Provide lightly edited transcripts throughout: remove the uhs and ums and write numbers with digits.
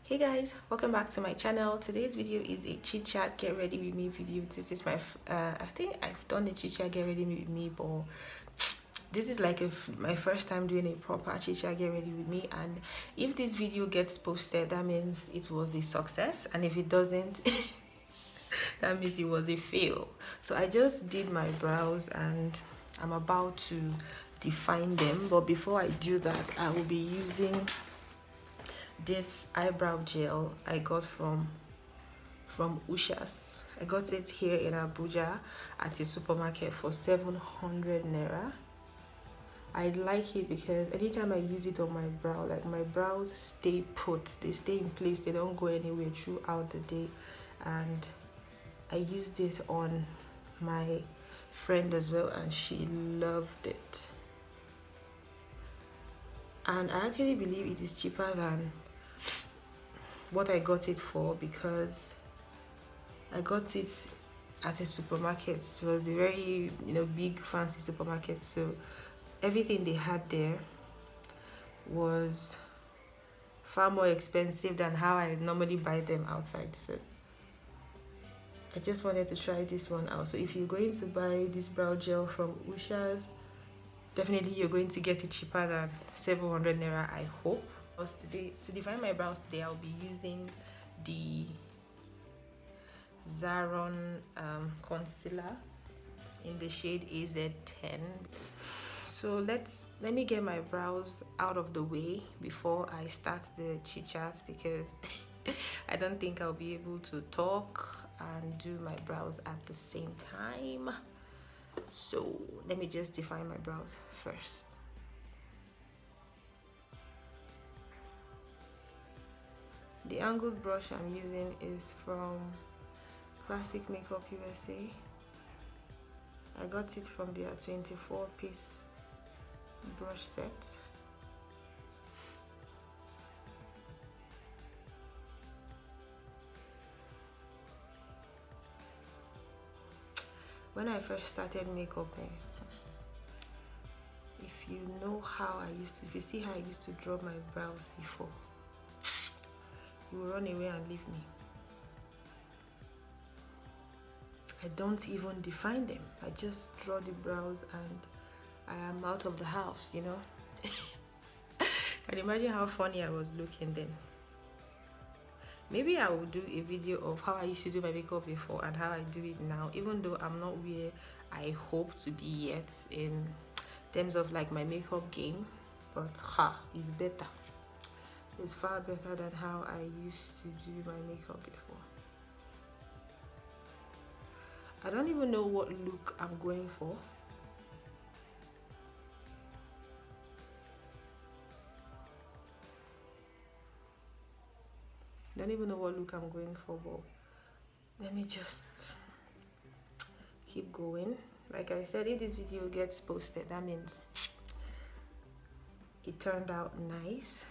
Hey guys, welcome back to my channel. Today's video is a chit chat get ready with me video. This is my I think I've done a chit chat get ready with me, but this is like my first time doing a proper chit chat get ready with me. And if this video gets posted, that means it was a success, and if it doesn't that means it was a fail. So I just did my brows and I'm about to define them, but before I do that, I will be using this eyebrow gel I got from Usha's. I got it here in Abuja at a supermarket for 700 naira. I like it because anytime I use it on my brow, like my brows stay put, they stay in place, they don't go anywhere throughout the day. And I used it on my friend as well and she loved it. And I actually believe it is cheaper than what I got it for because I got it at a supermarket. It was a very big fancy supermarket, so everything they had there was far more expensive than how I normally buy them outside. So I just wanted to try this one out. So if you're going to buy this brow gel from Usha's, definitely you're going to get it cheaper than 700 naira, I hope. Today, to define my brows today, I'll be using the Zaron concealer in the shade AZ10. So let me get my brows out of the way before I start the chit chat because I don't think I'll be able to talk and do my brows at the same time. So let me just define my brows first. The angled brush I'm using is from Classic Makeup USA. I got it from their 24-piece brush set. When I first started makeup, if you know how if you see how I used to draw my brows before, you will run away and leave me. I don't even define them. I just draw the brows and I am out of the house, Can imagine how funny I was looking then. Maybe I will do a video of how I used to do my makeup before and how I do it now, even though I'm not where I hope to be yet in terms of like my makeup game, but it's better. It's far better than how I used to do my makeup before. I don't even know what look I'm going for. Don't even know what look I'm going for, but let me just keep going. Like I said, if this video gets posted, that means it turned out nice.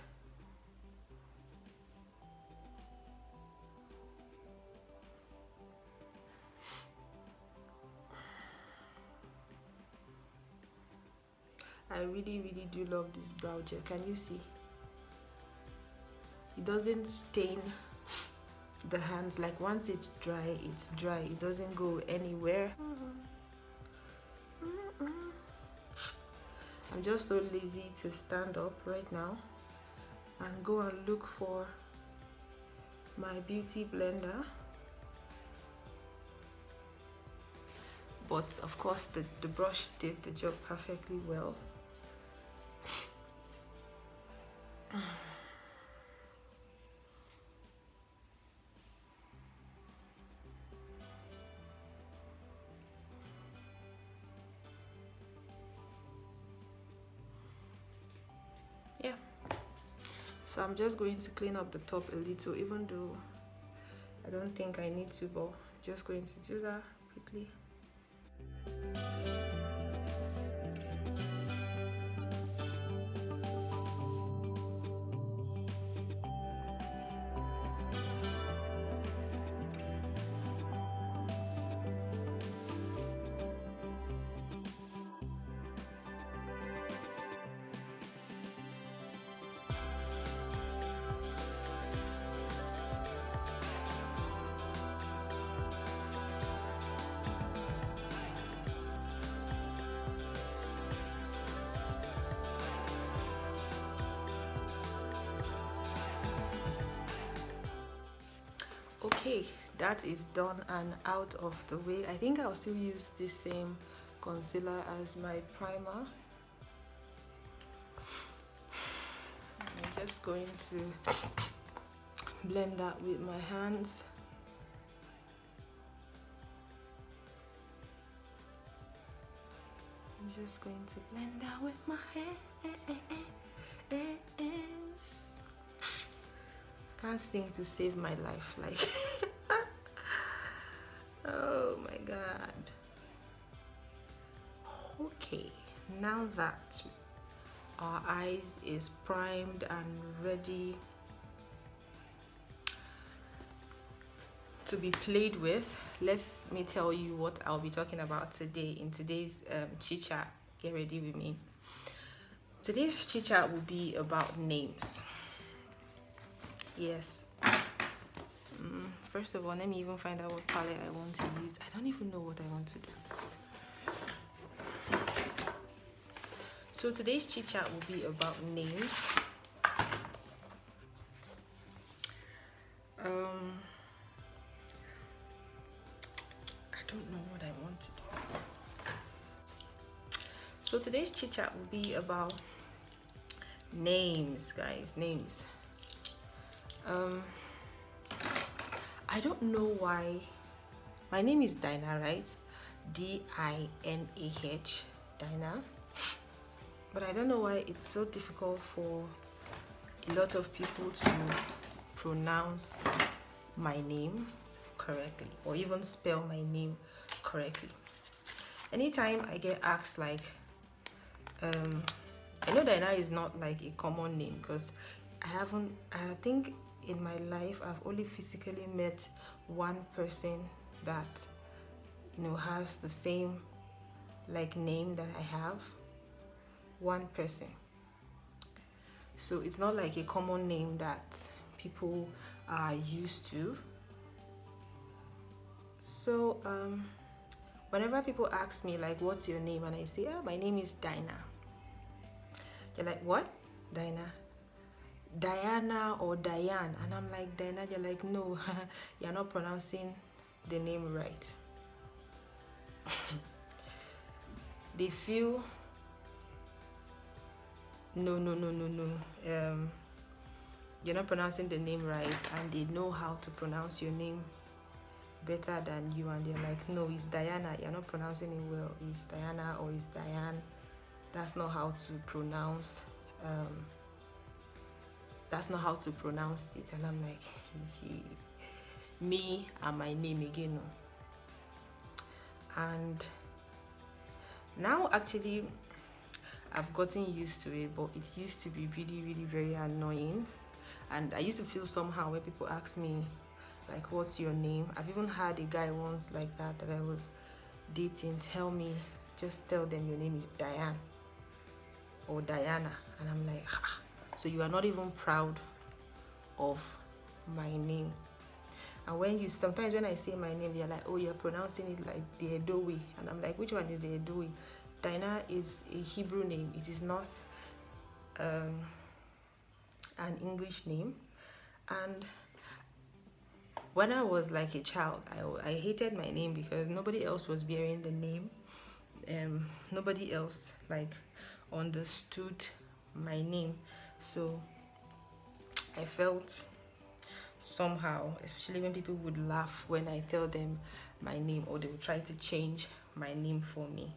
I really do love this brow gel. Can you see? It doesn't stain the hands. Like once it's dry, it's dry. It doesn't go anywhere. I'm just so lazy to stand up right now and go and look for my beauty blender. But of course the brush did the job perfectly well. Yeah, so I'm just going to clean up the top a little, even though I don't think I need to, but just going to do that quickly. Okay, that is done and out of the way. I think I'll still use the same concealer as my primer. I'm just going to blend that with my hands. I'm just going to blend that with my hands. I can't sing to save my life, like oh my god. Okay, now that our eyes is primed and ready to be played with, let me tell you what I'll be talking about today in today's chit chat. Get ready with me. Today's chit chat will be about names. Yes. First of all, let me even find out what palette I want to use. I don't even know what I want to do. So today's chit chat will be about names. I don't know what I want to do. So today's chit chat will be about names, guys. Names. I don't know why. My name is Dinah, right? D-I-N-A-H, Dinah. But I don't know why it's so difficult for a lot of people to pronounce my name correctly or even spell my name correctly. Anytime I get asked, like, I know Dinah is not like a common name because I think in my life I've only physically met one person that, you know, has the same like name that I have. One person. So it's not like a common name that people are used to. So whenever people ask me like, what's your name, and I say, my name is Dinah, they're like, what? Dinah? Diana or Diane? And I'm like, Dinah. They're like, no, you're not pronouncing the name right. They feel no, you're not pronouncing the name right, and they know how to pronounce your name better than you, and they're like, no, it's Diana, you're not pronouncing it well, it's Diana or it's Diane. That's not how to pronounce it. And I'm like, me and my name again. And now actually I've gotten used to it, but it used to be really, really very annoying. And I used to feel somehow when people ask me like, what's your name? I've even had a guy once like that I was dating tell me, just tell them your name is Diane or Diana. And I'm like, so you are not even proud of my name. And when you sometimes when I say my name, they're like, oh, you're pronouncing it like the Edo way. And I'm like, which one is the Edo way? Dinah is a Hebrew name. It is not an English name. And when I was like a child, I hated my name because nobody else was bearing the name. Nobody else like understood my name. So I felt somehow, especially when people would laugh when I tell them my name, or they would try to change my name for me.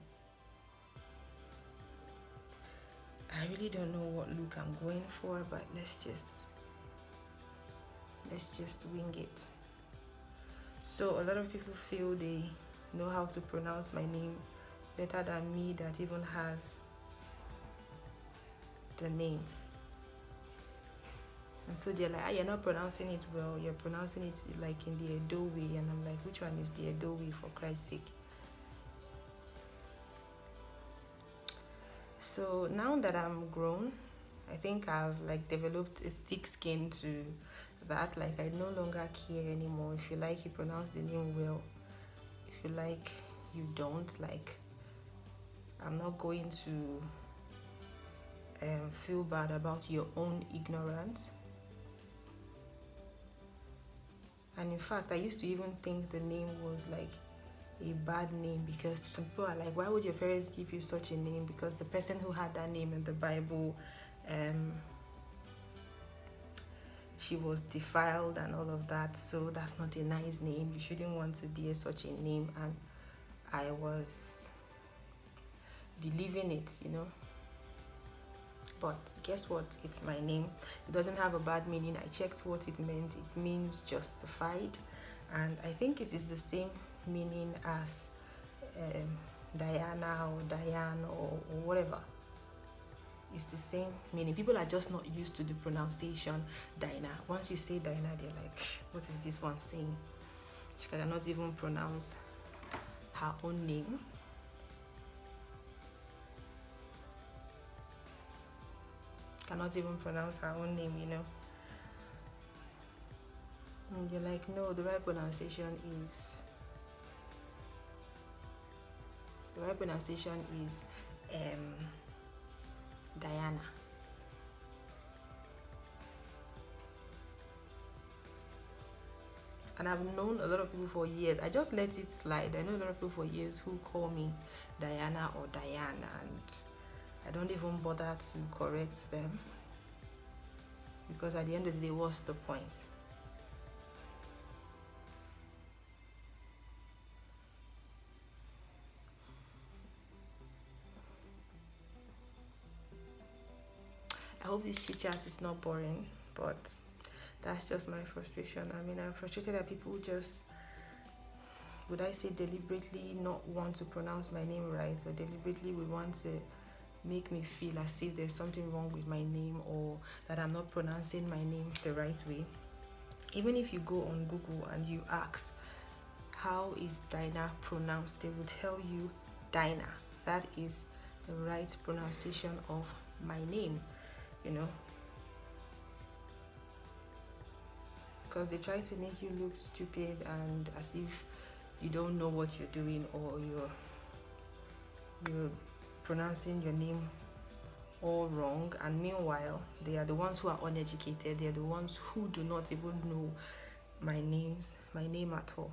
I really don't know what look I'm going for, but let's just wing it. So a lot of people feel they know how to pronounce my name better than me that even has the name. And so they're like, you're not pronouncing it well, you're pronouncing it like in the Edo way. And I'm like, which one is the Edo way, for Christ's sake? So now that I'm grown, I think I've like developed a thick skin to that. Like, I no longer care anymore. If you like, you pronounce the name well. If you like, you don't. Like, I'm not going to feel bad about your own ignorance. And in fact, I used to even think the name was like a bad name, because some people are like, why would your parents give you such a name? Because the person who had that name in the Bible, she was defiled and all of that, so that's not a nice name. You shouldn't want to be such a name. And I was believing it, but guess what, it's my name. It doesn't have a bad meaning. I checked what it meant. It means justified, and I think it is the same meaning as Diana or Diane or whatever. It's the same meaning. People are just not used to the pronunciation Dinah. Once you say Dinah, they're like, what is this one saying? She cannot even pronounce her own name. Cannot even pronounce her own name, And you're like, no, the right pronunciation is Diana. And I've known a lot of people for years. I just let it slide. I know a lot of people for years who call me Diana or Diane, and I don't even bother to correct them, because at the end of the day, what's the point? I hope this chit chat is not boring, but that's just my frustration. I mean, I'm frustrated that people just, would I say deliberately, not want to pronounce my name right, or deliberately would want to make me feel as if there's something wrong with my name, or that I'm not pronouncing my name the right way. Even if you go on Google and you ask, how is Dinah pronounced, they will tell you Dinah. That is the right pronunciation of my name, because they try to make you look stupid and as if you don't know what you're doing, or you're pronouncing your name all wrong. And meanwhile, they are the ones who are uneducated. They are the ones who do not even know my name at all.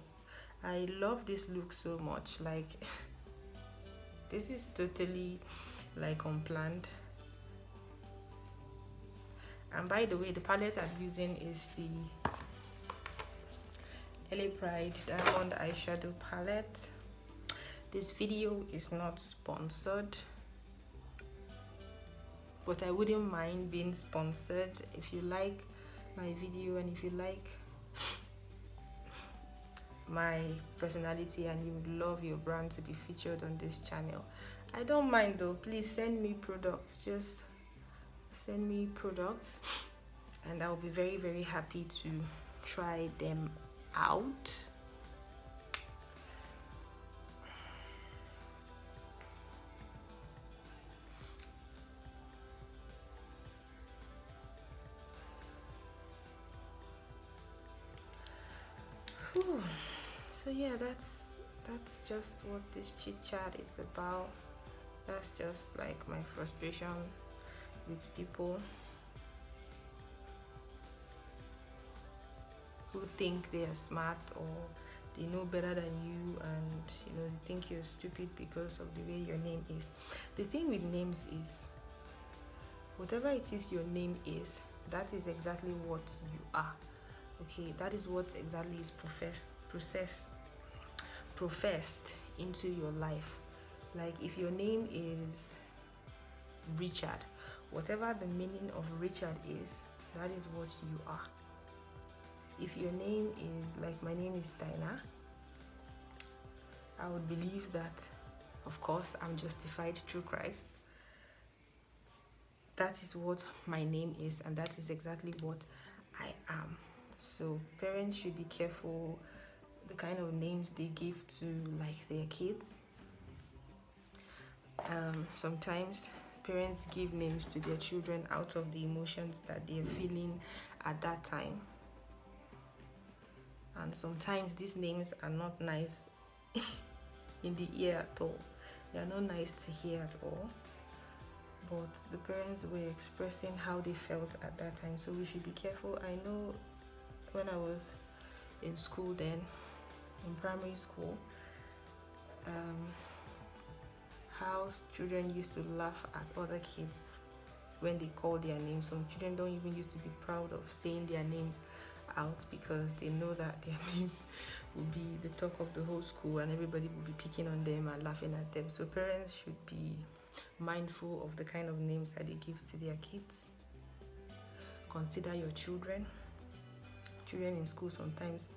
I love this look so much. Like, this is totally like unplanned. And by the way, the palette I'm using is the LA Pride Diamond Eyeshadow Palette. This video is not sponsored, but I wouldn't mind being sponsored. If you like my video and if you like my personality and you would love your brand to be featured on this channel, I don't mind though. Please send me products. Just send me products and I'll be very, very happy to try them out. Whew. So yeah, that's just what this chit chat is about. That's just like my frustration with people who think they are smart or they know better than you, and they think you're stupid because of the way your name is. The thing with names is, whatever it is your name is, that is exactly what you are. Okay, that is what exactly is professed into your life. Like, if your name is Richard, whatever the meaning of Richard is, that is what you are. If your name is, like my name is Dinah, I would believe that, of course, I'm justified through Christ. That is what my name is, and that is exactly what I am. So parents should be careful the kind of names they give to like their kids. Sometimes parents give names to their children out of the emotions that they're feeling at that time, and sometimes these names are not nice in the ear at all. They are not nice to hear at all, but the parents were expressing how they felt at that time, so we should be careful. I know when I was in school then, in primary school, how children used to laugh at other kids when they call their names. Some children don't even used to be proud of saying their names out because they know that their names will be the talk of the whole school and everybody will be picking on them and laughing at them. So parents should be mindful of the kind of names that they give to their kids. Consider your children. Children in school sometimes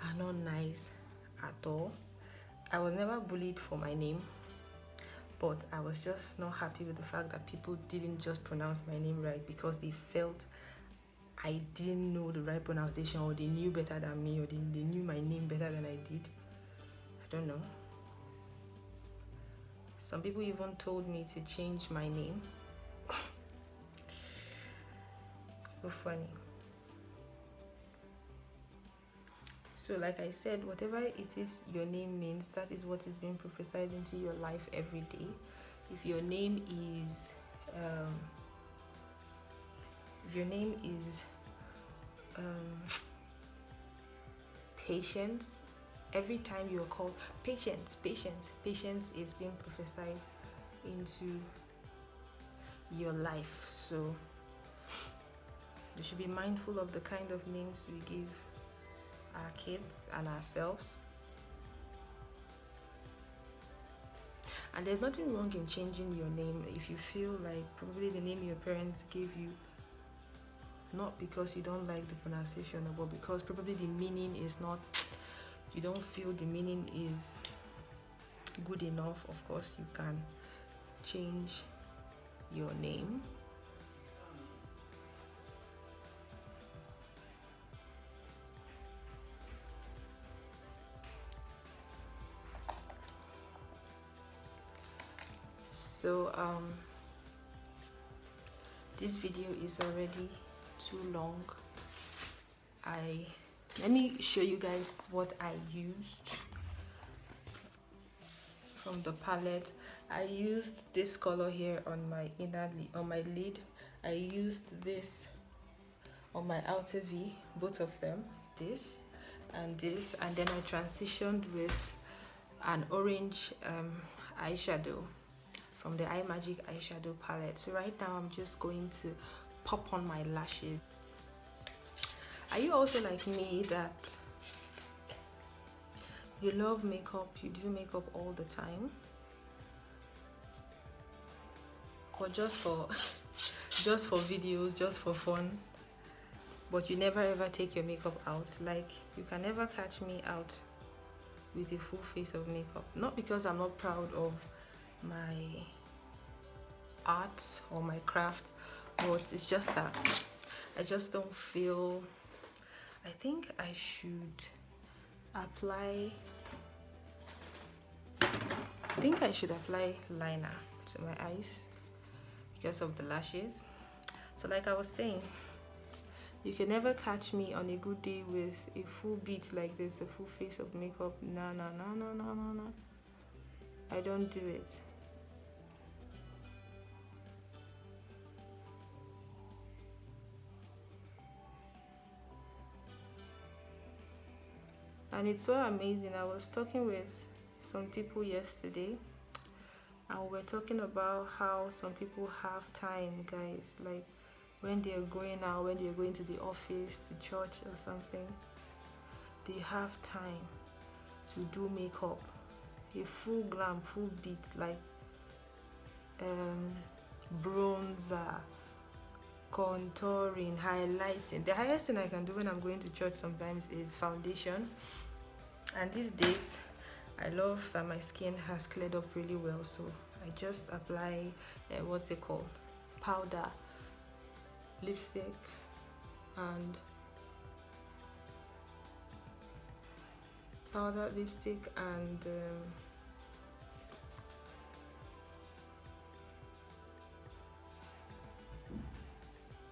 are not nice at all. I was never bullied for my name, but I was just not happy with the fact that people didn't just pronounce my name right because they felt I didn't know the right pronunciation, or they knew better than me, or they knew my name better than I did. I don't know. Some people even told me to change my name. It's so funny. So like I said, whatever it is your name means, that is what is being prophesied into your life every day. If your name is patience, every time you are called patience is being prophesied into your life. So we should be mindful of the kind of names we give our kids and ourselves. And there's nothing wrong in changing your name if you feel like probably the name your parents gave you, not because you don't like the pronunciation, but because probably the meaning is not, you don't feel the meaning is good enough. Of course you can change your name. So this video is already too long. Let me show you guys what I used from the palette. I used this color here on my lid. I used this on my outer V, both of them, this, and then I transitioned with an orange eyeshadow from the Eye Magic eyeshadow palette. So right now I'm just going to pop on my lashes. Are you also like me that you love makeup, you do makeup all the time, or just for videos, just for fun, but you never ever take your makeup out? Like, you can never catch me out with a full face of makeup. Not because I'm not proud of my art or my craft, but it's just that I just don't feel. I think I should apply liner to my eyes because of the lashes. So like I was saying, you can never catch me on a good day with a full beat like this, a full face of makeup. No. I don't do it. And it's so amazing. I was talking with some people yesterday, and we're talking about how some people have time, guys. Like when they're going out, when they're going to the office, to church or something, they have time to do makeup, a full glam, full beat, like bronzer, contouring, highlighting. The highest thing I can do when I'm going to church sometimes is foundation. And these days I love that my skin has cleared up really well, so I just apply what's it called, powder, lipstick, and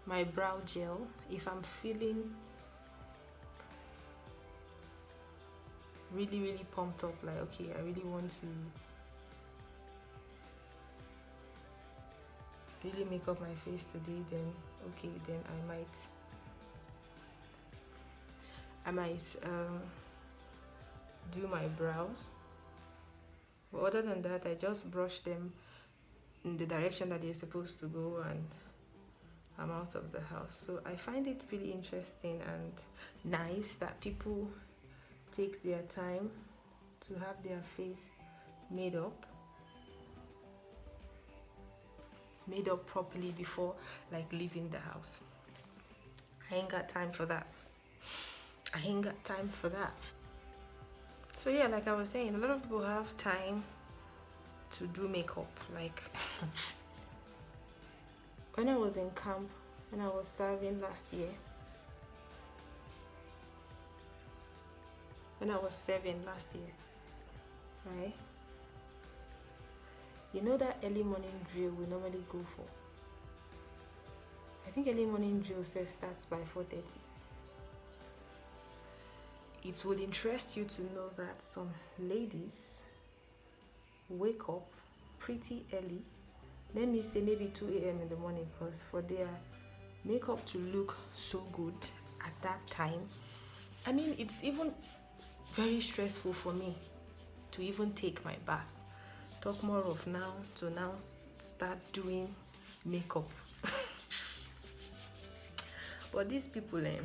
my brow gel if I'm feeling really pumped up, like okay, I really want to really make up my face today, then okay, then I I might do my brows, but other than that, I just brush them in the direction that they're supposed to go, and I'm out of the house. So I find it really interesting and nice that people take their time to have their face made up properly before like leaving the house. I ain't got time for that. So yeah, like I was saying, a lot of people have time to do makeup. Like when I was in camp, when I was serving last year, right? You know that early morning drill we normally go for? I think early morning drill starts by 4:30. It would interest you to know that some ladies wake up pretty early. Let me say maybe 2 a.m. in the morning, because for their makeup to look so good at that time, I mean, it's even very stressful for me to even take my bath. Talk more of now start doing makeup. But these people, they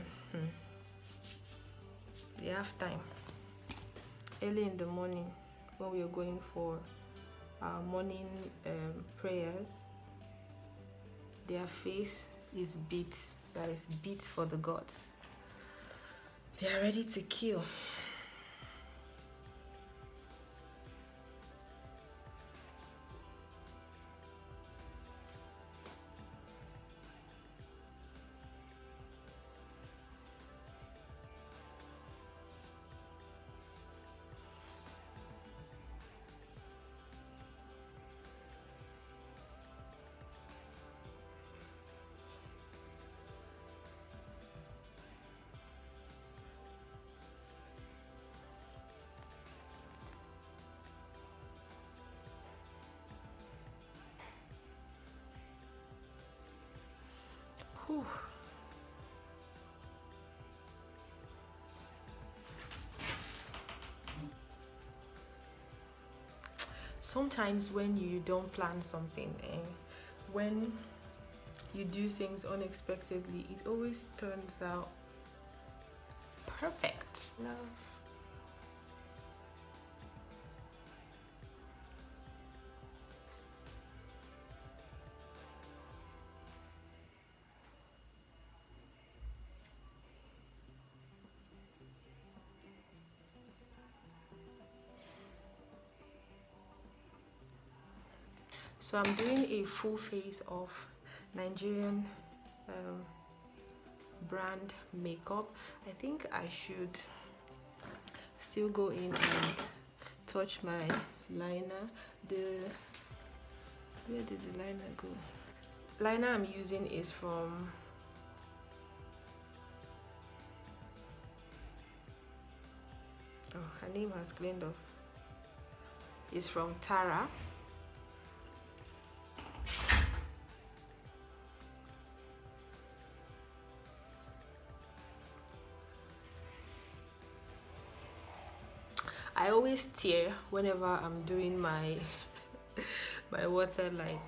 have time. Early in the morning, when we are going for our morning prayers, their face is beat. That is beat for the gods. They are ready to kill. Whew. Sometimes when you don't plan something, when you do things unexpectedly, it always turns out perfect. Love. So I'm doing a full face of Nigerian brand makeup. I think I should still go in and touch my liner. Where did the liner go? Liner I'm using is from her name has cleaned off. It's from Tara. I always tear whenever I'm doing my my waterline.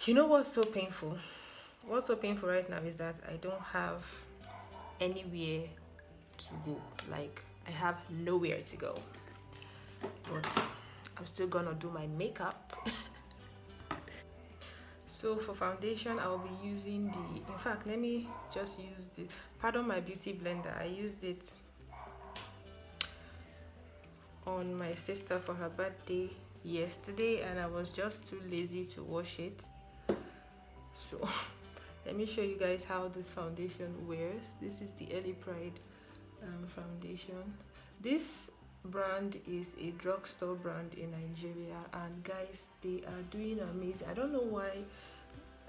You know what's so painful? What's so painful right now is that I don't have anywhere to go. Like, I have nowhere to go. But I'm still gonna do my makeup. So for foundation, I'll be using in fact, let me just use pardon my beauty blender. I used it on my sister for her birthday yesterday, and I was just too lazy to wash it. So let me show you guys how this foundation wears. This is the Early Pride foundation. This brand is a drugstore brand in Nigeria, and guys, they are doing amazing. I don't know why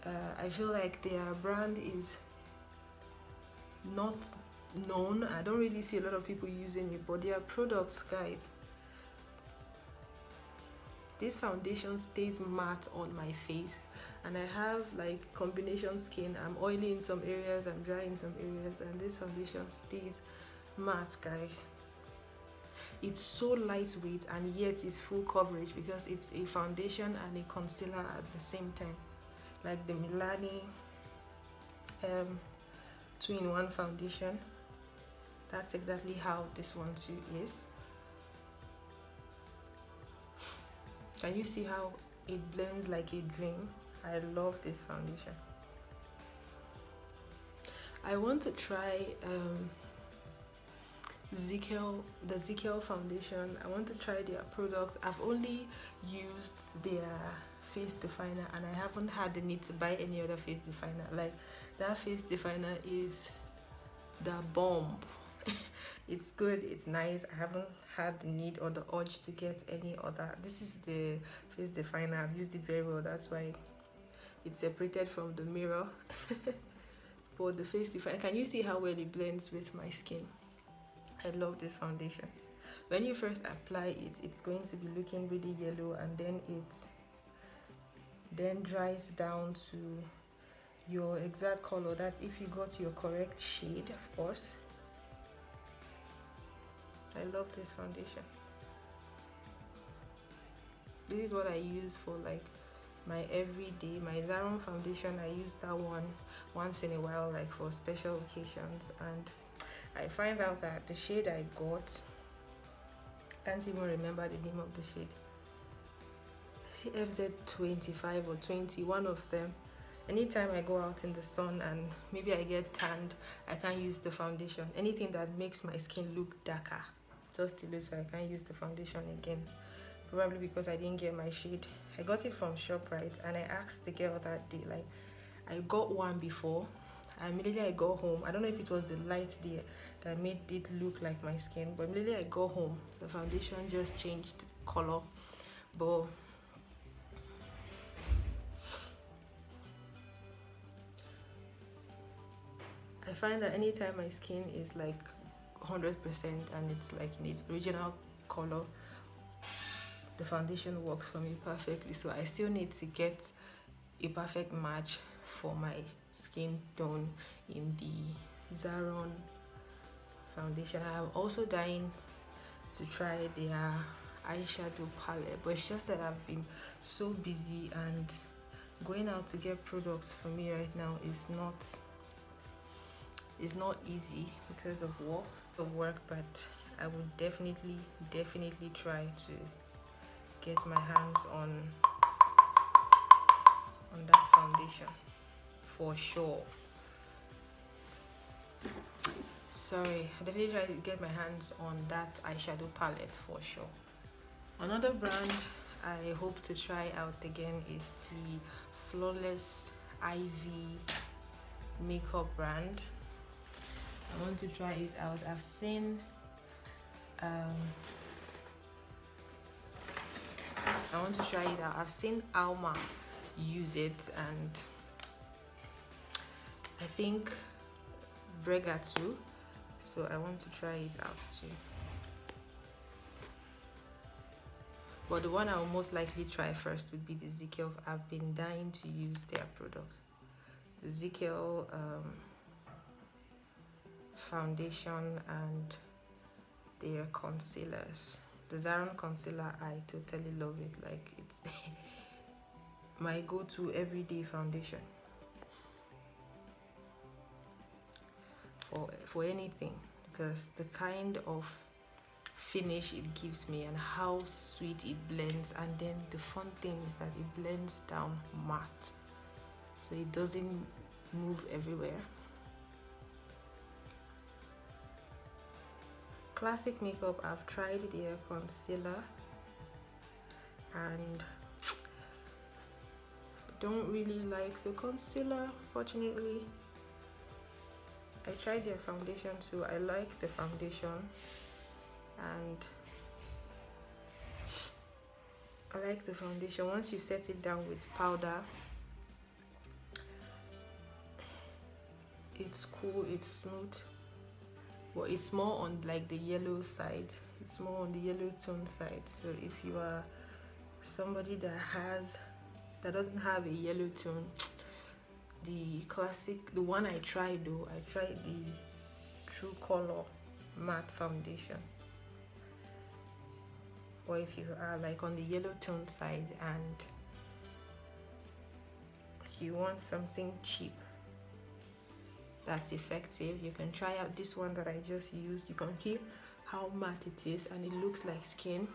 I feel like their brand is not known. I don't really see a lot of people using it, but their products, guys, this foundation stays matte on my face, and I have like combination skin. I'm oily in some areas, I'm dry in some areas, and this foundation stays matte, guys. It's so lightweight and yet it's full coverage because it's a foundation and a concealer at the same time, like the Milani 2-in-1 foundation. That's exactly how this one too is. Can you see how it blends like a dream? I love this foundation. I want to try the ZKL foundation. I want to try their products. I've only used their face definer and I haven't had the need to buy any other face definer. Like, that face definer is the bomb. It's good, it's nice. I haven't had the need or the urge to get any other. This is the face definer. I've used it very well, that's why it's separated from the mirror. But the face definer, can you see how well it blends with my skin? I love this foundation. When you first apply it, it's going to be looking really yellow, and then it then dries down to your exact color. That if you got your correct shade, of course. I love this foundation. This is what I use for like my everyday. My Zaron foundation, I use that one once in a while, like for special occasions. And I find out that the shade I got, I can't even remember the name of the shade. FZ25 or 20, one of them. Anytime I go out in the sun and maybe I get tanned, I can't use the foundation. Anything that makes my skin look darker, just till so I can't use the foundation again. Probably because I didn't get my shade. I got it from ShopRite and I asked the girl that day, like, I got one before. Immediately I got home. I don't know if it was the light there that made it look like my skin, but immediately I got home, the foundation just changed color. But I find that anytime my skin is like 100% and it's like in its original color, the foundation works for me perfectly. So I still need to get a perfect match for my skin tone in the Zaron foundation. I'm also dying to try their eyeshadow palette, but it's just that I've been so busy and going out to get products for me right now is not easy because of work, but I would definitely try to get my hands on that foundation for sure. Sorry, I definitely try to get my hands on that eyeshadow palette for sure. Another brand I hope to try out again is the Flawless Ivy makeup brand. I want to try it out. I've seen I want to try it out. I've seen Alma use it, and I think Brega too, so I want to try it out too. But the one I will most likely try first would be the ZKL. I've been dying to use their products. The ZKL foundation and their concealers. The Zaron concealer, I totally love it. Like, it's my go-to everyday foundation for anything, because the kind of finish it gives me and how sweet it blends, and then the fun thing is that it blends down matte, so it doesn't move everywhere. Classic Makeup, I've tried their concealer and don't really like the concealer, fortunately. I tried their foundation too. I like the foundation and I like the foundation. Once you set it down with powder, it's cool, it's smooth, but it's more on like the yellow side. It's more on the yellow tone side. So if you are somebody that doesn't have a yellow tone. The classic, the one I tried though, I tried the True Color matte foundation. Or if you are like on the yellow tone side and you want something cheap that's effective, you can try out this one that I just used. You can feel how matte it is and it looks like skin.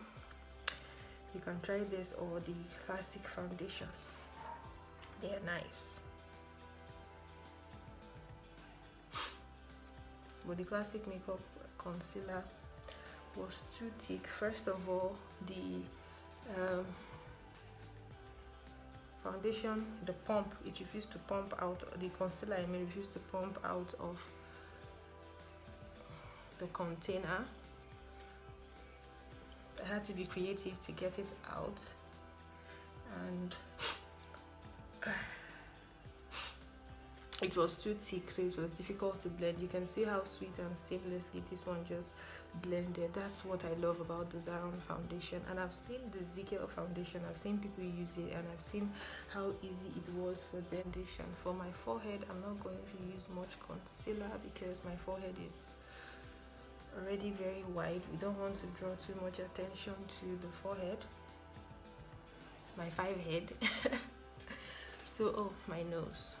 You can try this or the classic foundation. They're nice. But the classic makeup concealer was too thick. First of all, the foundation, the pump, it refused to pump out. The concealer, I mean, refused to pump out of the container. I had to be creative to get it out, and it was too thick, so it was difficult to blend. You can see how sweet and seamlessly this one just blended. That's what I love about the Zaron foundation. And I've seen the ZKL foundation, I've seen people use it, and I've seen how easy it was for the foundation. For my forehead, I'm not going to use much concealer because my forehead is already very wide. We don't want to draw too much attention to the forehead, my 5 head. So, oh, my nose.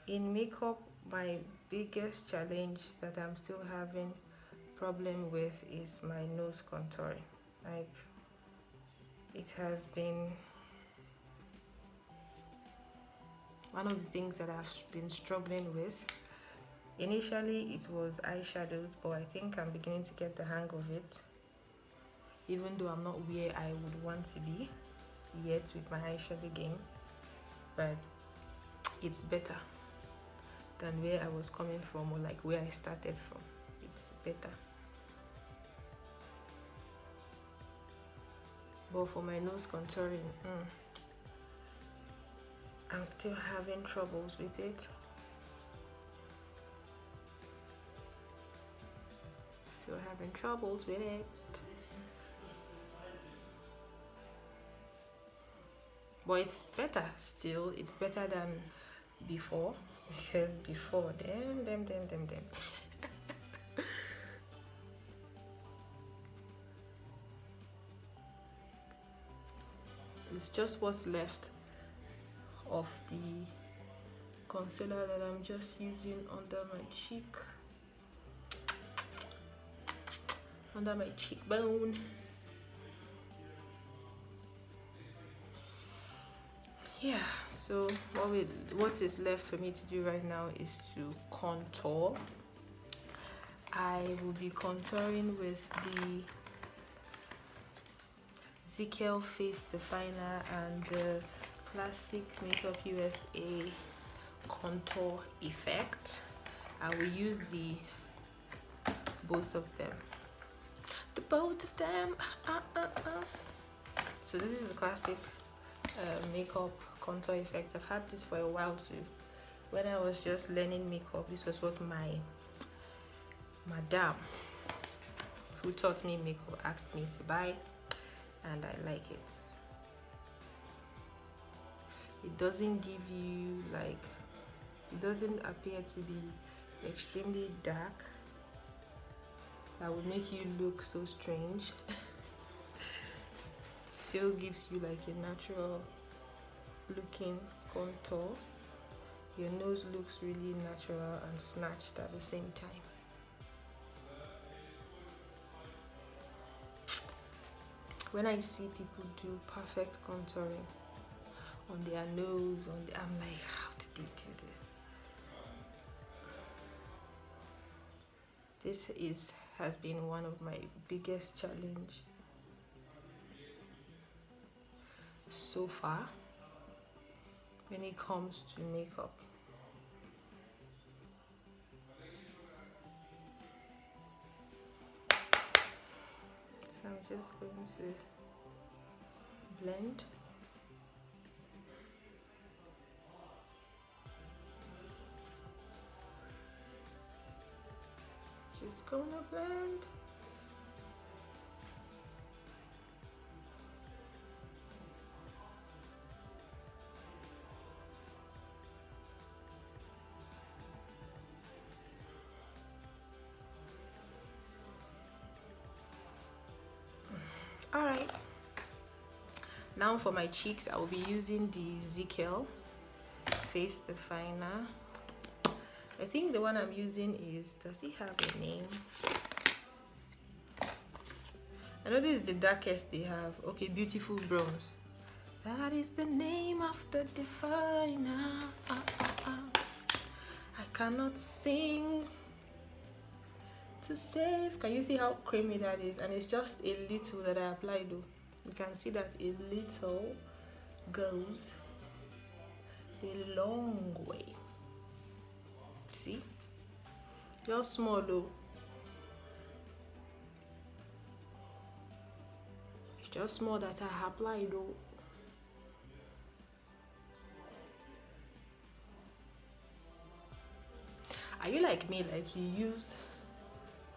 In makeup, my biggest challenge that I'm still having problem with is my nose contouring. Like, it has been one of the things that I've been struggling with. Initially it was eyeshadows, but I think I'm beginning to get the hang of it, even though I'm not where I would want to be yet with my eyeshadow game, but it's better than where I was coming from, or like where I started from. It's better. But for my nose contouring, I'm still having troubles with it. Still having troubles with it. But it's better still. It's better than before, because before, them. It's just what's left of the concealer that I'm just using under my cheekbone. Yeah, so what is left for me to do right now is to contour. I will be contouring with the ZKL Face Definer and the Classic Makeup USA Contour Effect. I will use both of them. So this is the Classic makeup contour effect. I've had this for a while too. When I was just learning makeup, this was what my madam who taught me makeup asked me to buy, and I like it. It doesn't give you like, it doesn't appear to be extremely dark that would make you look so strange. Still gives you like a natural looking contour. Your nose looks really natural and snatched at the same time. When I see people do perfect contouring on their nose, I'm like, how did they do this? This has been one of my biggest challenge so far when it comes to makeup. So I'm just going to blend. Just gonna blend. Now for my cheeks, I will be using the ZKL Face Definer. I think the one I'm using is, does it have a name? I know this is the darkest they have. Okay, Beautiful Bronze. That is the name of the definer. I cannot sing to save. Can you see how creamy that is? And it's just a little that I applied though. You can see that a little goes a long way. See? Just small though. It's just small that I applied though. Are you like me, like you use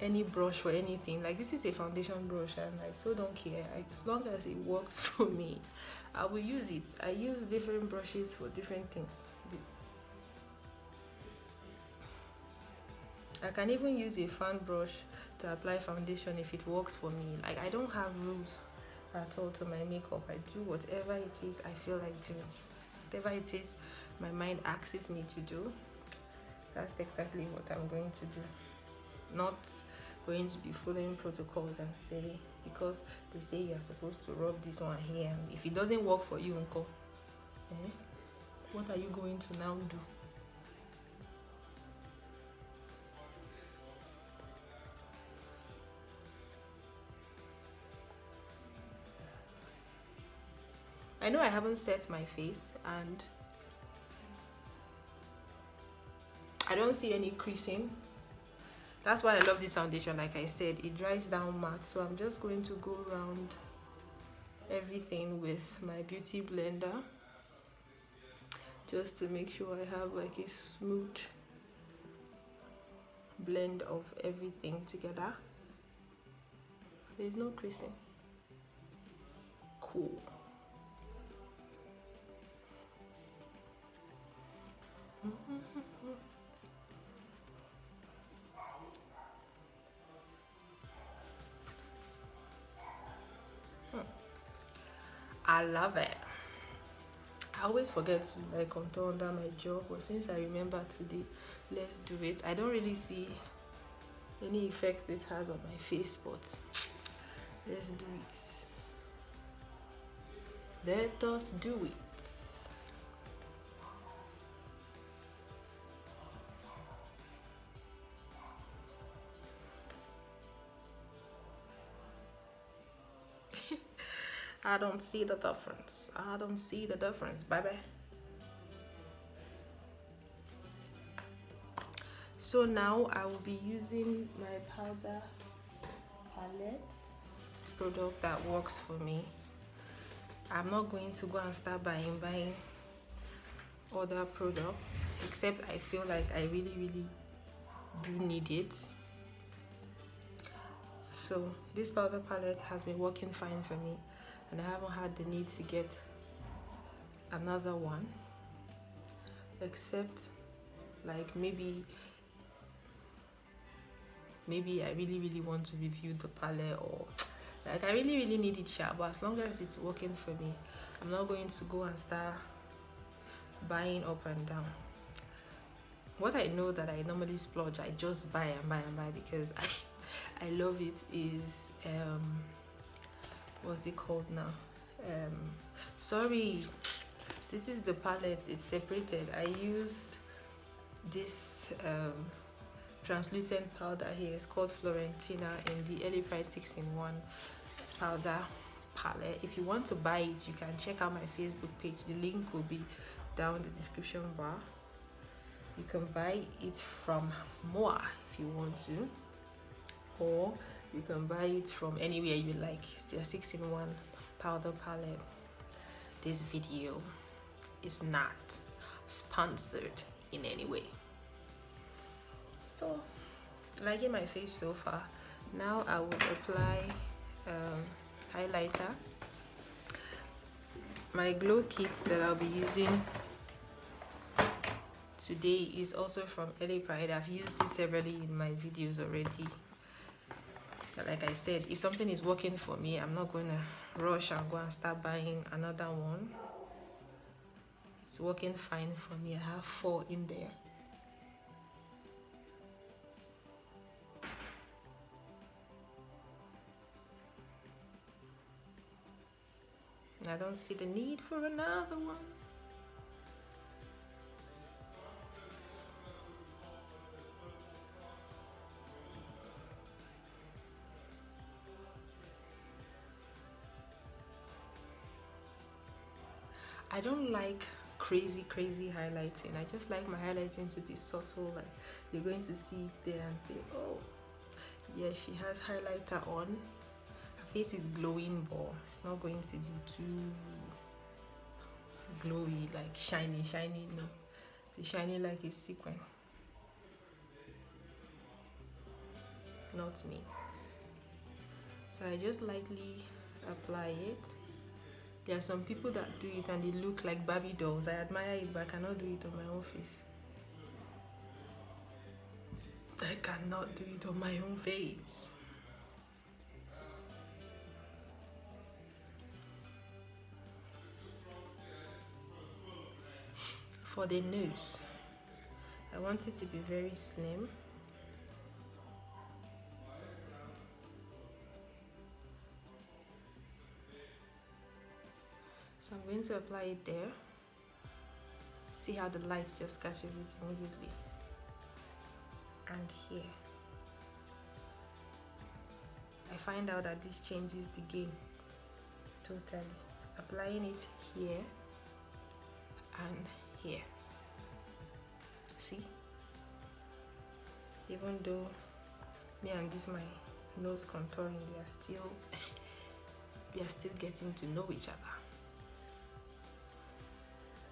any brush for anything? Like this is a foundation brush and I so don't care. As long as it works for me, I will use it. I use different brushes for different things. I can even use a fan brush to apply foundation if it works for me. Like I don't have rules at all to my makeup. I do whatever it is I feel like doing. Whatever it is my mind asks me to do, that's exactly what I'm going to do. Not going to be following protocols and say, because they say you're supposed to rub this one here, and if it doesn't work for you, uncle, what are you going to now do? I know I haven't set my face and I don't see any creasing. That's why I love this foundation. Like I said, it dries down matte, so I'm just going to go around everything with my beauty blender just to make sure I have like a smooth blend of everything together. There's no creasing. Cool. I love it. I always forget to like contour under my jaw, but since I remember today, let's do it. I don't really see any effect this has on my face, but let's do it. Let us do it. I don't see the difference. I don't see the difference. Bye bye. So now I will be using my powder palette product that works for me. I'm not going to go and start buying other products, except I feel like I really do need it. So this powder palette has been working fine for me, and I haven't had the need to get another one, except like maybe I really want to review the palette, or like I really need it sharp. But as long as it's working for me, I'm not going to go and start buying up and down. What I know that I normally splurge, I just buy and buy because I love it, is what's it called now? Sorry, this is the palette. It's separated. I used this translucent powder here. It's called Florentina in the Early Pride 6-in-1 powder palette. If you want to buy it, you can check out my Facebook page. The link will be down in the description bar. You can buy it from Moa if you want to, or you can buy it from anywhere you like. It's the 6-in-1 powder palette. This video is not sponsored in any way. So, liking my face so far. Now I will apply highlighter. My glow kit that I'll be using today is also from Early Pride. I've used it severally in my videos already. Like I said, if something is working for me, I'm not going to rush and go and start buying another one. It's working fine for me. I have 4 in there. I don't see the need for another one. I don't like crazy highlighting. I just like my highlighting to be subtle, like you're going to see it there and say, oh yeah, she has highlighter on. Her face is glowing, but it's not going to be too glowy, like shiny. No, be shiny like a sequin. Not me. So I just lightly apply it. There are some people that do it and they look like Barbie dolls. I admire it, but I cannot do it on my own face. I cannot do it on my own face. For the nose, I want it to be very slim. So I'm going to apply it there. See how the light just catches it immediately. And here. I find out that this changes the game totally. Applying it here and here. See? Even though me and this my nose contouring, we are still getting to know each other.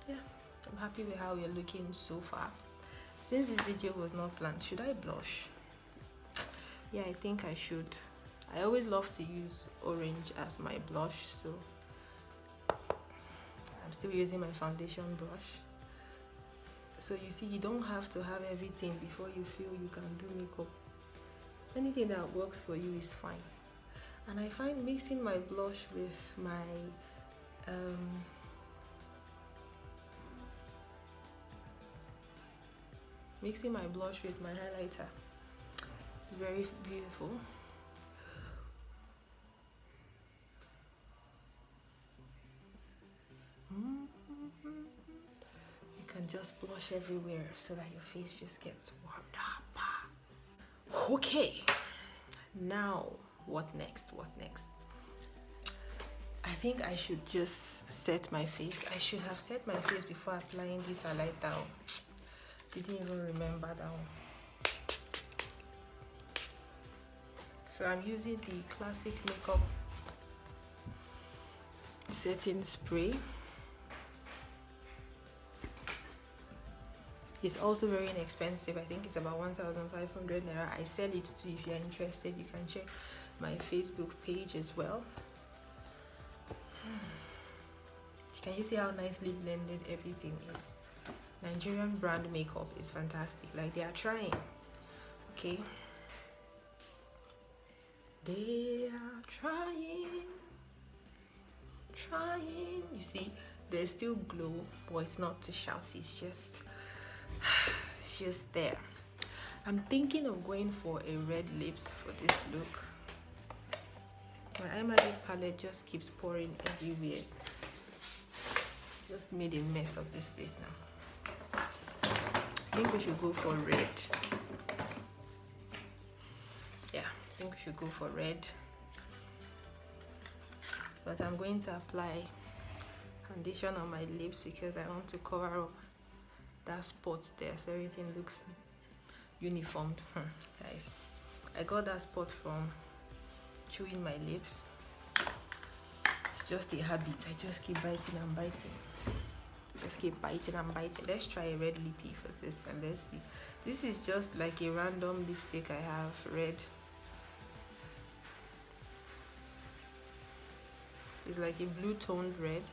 Yeah, I'm happy with how we're looking so far. Since this video was not planned, should I blush? Yeah, I think I should. I always love to use orange as my blush, so I'm still using my foundation brush. So you see, you don't have to have everything before you feel you can do makeup. Anything that works for you is fine. And I find mixing my blush with my highlighter is very beautiful. You can just blush everywhere so that your face just gets warmed up. Okay, now what next? I think I should just set my face. I should have set my face before applying this highlighter. Didn't even remember that one. So I'm using the classic makeup setting spray. It's also very inexpensive. I think it's about 1,500 naira. I sell it too. If you're interested, you can check my Facebook page as well. Can you see how nicely blended everything is? Nigerian brand makeup is fantastic. Like, they are trying. Okay, they are trying. You see, there's still glow, but it's not too shouty. It's just there. I'm thinking of going for a red lips for this look. My eye magic palette just keeps pouring everywhere. Just made a mess of this place now. I think we should go for red. Yeah, I think we should go for red. But I'm going to apply foundation on my lips because I want to cover up that spot there so everything looks uniformed. Guys, I got that spot from chewing my lips. It's just a habit. I just keep biting and biting. Let's try a red lippy for this and let's see. This is just like a random lipstick I have, red. It's like a blue toned red.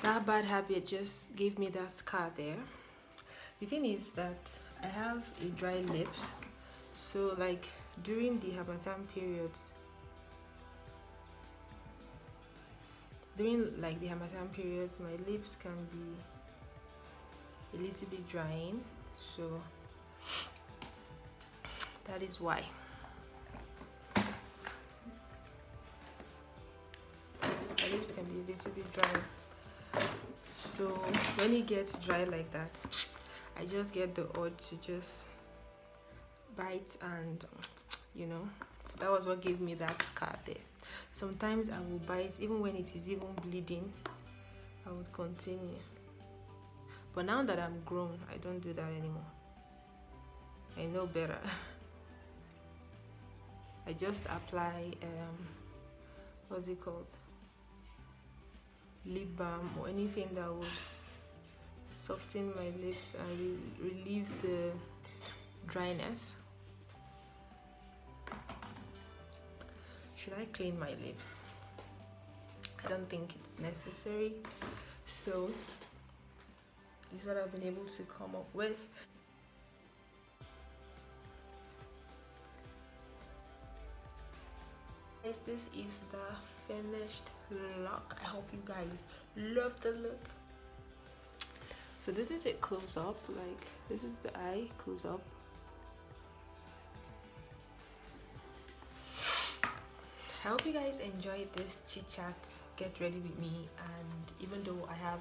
that bad habit just gave me that scar there. The thing is that I have a dry lips, so like during the Harmattan periods, my lips can be a little bit drying, so that is why. My lips can be a little bit dry, so when it gets dry like that, I just get the urge to just bite, and so that was what gave me that scar there. Sometimes I will bite even when it is even bleeding. I would continue, but now that I'm grown, I don't do that anymore. I know better. I just apply what's it called, lip balm or anything that would soften my lips and relieve the dryness. Should I clean my lips? I don't think it's necessary, so this is what I've been able to come up with. This is the finished look. I hope you guys love the look. So this is it close up, like this is the eye close up. I hope you guys enjoyed this chit chat, get ready with me, and even though I have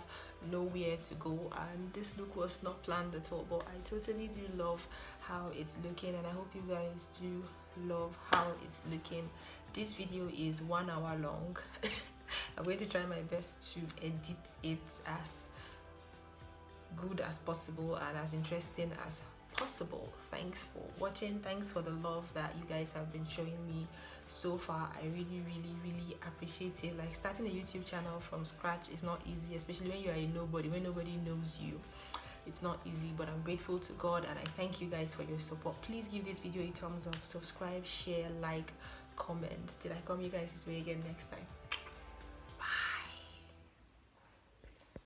nowhere to go and this look was not planned at all, but I totally do love how it's looking, and I hope you guys do love how it's looking. This video is 1 hour long. I'm going to try my best to edit it as good as possible and as interesting as possible. Thanks for watching. Thanks for the love that you guys have been showing me so far. I really appreciate it. Like, starting a YouTube channel from scratch is not easy, especially when you are a nobody, when nobody knows you. It's not easy, but I'm grateful to God and I thank you guys for your support. Please give this video a thumbs up, subscribe, share, like, comment. Till I come you guys this way again next time.